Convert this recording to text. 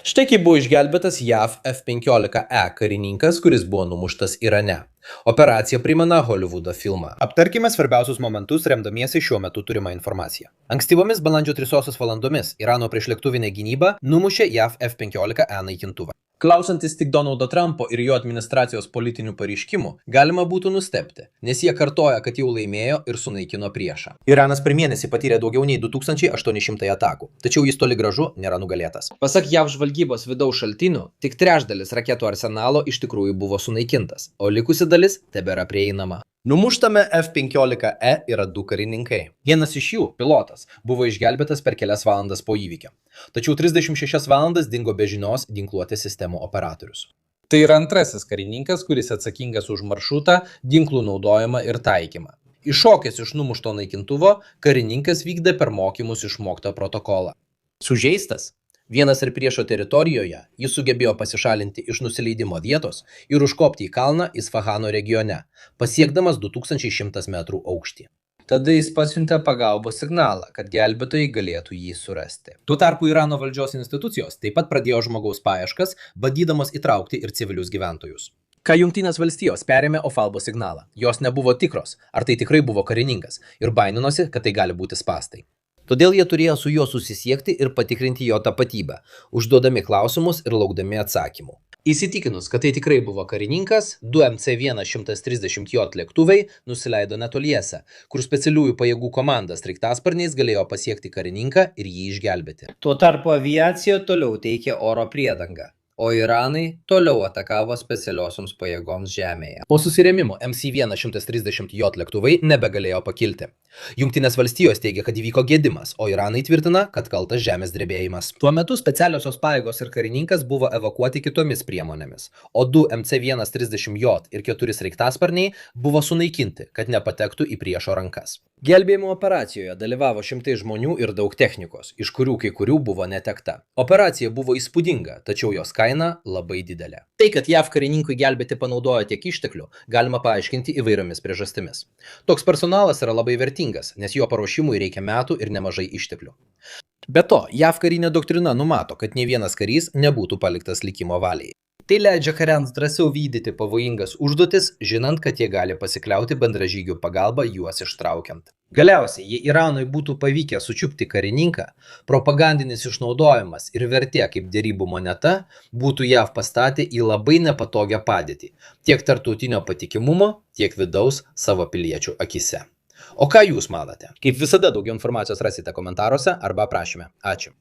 Štai kaip buvo išgelbėtas JAV F-15E karininkas, kuris buvo numuštas Irane. Operacija primena Holivudo filmą. Aptarkime svarbiausius momentus remdamiesi šiuo metu turimą informaciją. Ankstyvomis balandžio 3 valandomis Irano priešlėktuvinė gynyba numušė JAV F-15E naikintuvą. Klausantis tik Donaldo Trumpo ir jo administracijos politinių pareiškimų, galima būtų nustebti, nes jie kartoja, kad jau laimėjo ir sunaikino priešą. Iranas per mėnesį patyrė daugiau nei 2800 atakų, tačiau jis toli gražu nėra nugalėtas. Pasak JAV žvalgybos vidaus šaltinių, tik trečdalis raketų arsenalo iš tikrųjų buvo sunaikintas, o likusi dalis tebėra prieinama. Numuštame F-15E yra 2 karininkai. Vienas iš jų, pilotas, buvo išgelbėtas per kelias valandas po įvykio. Tačiau 36 valandas dingo be žinios ginkluotės sistemų operatorius. Tai yra antrasis karininkas, kuris atsakingas už maršrutą, ginklų naudojimą ir taikymą. Iššokęs iš numušto naikintuvo, karininkas vykdė per mokymus išmoktą protokolą. Sužeistas? Vienas ir priešo teritorijoje jis sugebėjo pasišalinti iš nusileidimo vietos ir užkopti į kalną Isfahano regione, pasiekdamas 2100 metrų aukštį. Tada jis pasiuntė pagalbos signalą, kad gelbėtojai galėtų jį surasti. Tuo tarpu Irano valdžios institucijos taip pat pradėjo žmogaus paieškas, bandydamos įtraukti ir civilius gyventojus. Kai Jungtinės valstijos perėmė Ofalbo signalą, jos nebuvo tikros, ar tai tikrai buvo karininkas, ir baiminosi, kad tai gali būti spąstai. Todėl jie turėjo su juo susisiekti ir patikrinti jo tapatybę, užduodami klausimus ir laukdami atsakymų. Įsitikinus, kad tai tikrai buvo karininkas, 2 MC-130J lėktuvai nusileido netoliese, kur specialiųjų pajėgų komanda sraigtasparniais galėjo pasiekti karininką ir jį išgelbėti. Tuo tarpu aviacija toliau teikė oro priedangą, o Iranai toliau atakavo specialiosioms pajėgoms žemėje. Po susirėmimo MC-130J lėktuvai nebegalėjo pakilti. Jungtinės valstijos teigia, kad įvyko gedimas, o Iranai tvirtina, kad kaltas žemės drebėjimas. Tuo metu specialiosios pajėgos ir karininkas buvo evakuoti kitomis priemonėmis, o 2 MC-130J ir 4 sraigtasparniai buvo sunaikinti, kad nepatektų į priešo rankas. Gelbėjimo operacijoje dalyvavo šimtai žmonių ir daug technikos, iš kurių kai kurių buvo netekta. Operacija buvo įspūdinga, tačiau jos kaina labai didelė. Tai, kad JAV karininkui gelbėti panaudojo tiek išteklių, galima paaiškinti įvairiomis priežastimis. Toks personalas yra labai vertingas, nes jo paruošimui reikia metų ir nemažai išteklių. Be to, JAV karinė doktrina numato, kad nei vienas karys nebūtų paliktas likimo valiai. Tai leidžia kariams drąsiau vykdyti pavojingas užduotis, žinant, kad jie gali pasikliauti bendražygių pagalba juos ištraukiant. Galiausiai, jei Iranui būtų pavykę sučiupti karininką, propagandinis išnaudojimas ir vertė kaip derybų moneta būtų JAV pastatę į labai nepatogią padėtį, tiek tarptautinio patikimumo, tiek vidaus savo piliečių akise. O ką jūs manote? Kaip visada, daugiau informacijos rasite komentaruose arba aprašyme. Ačiū.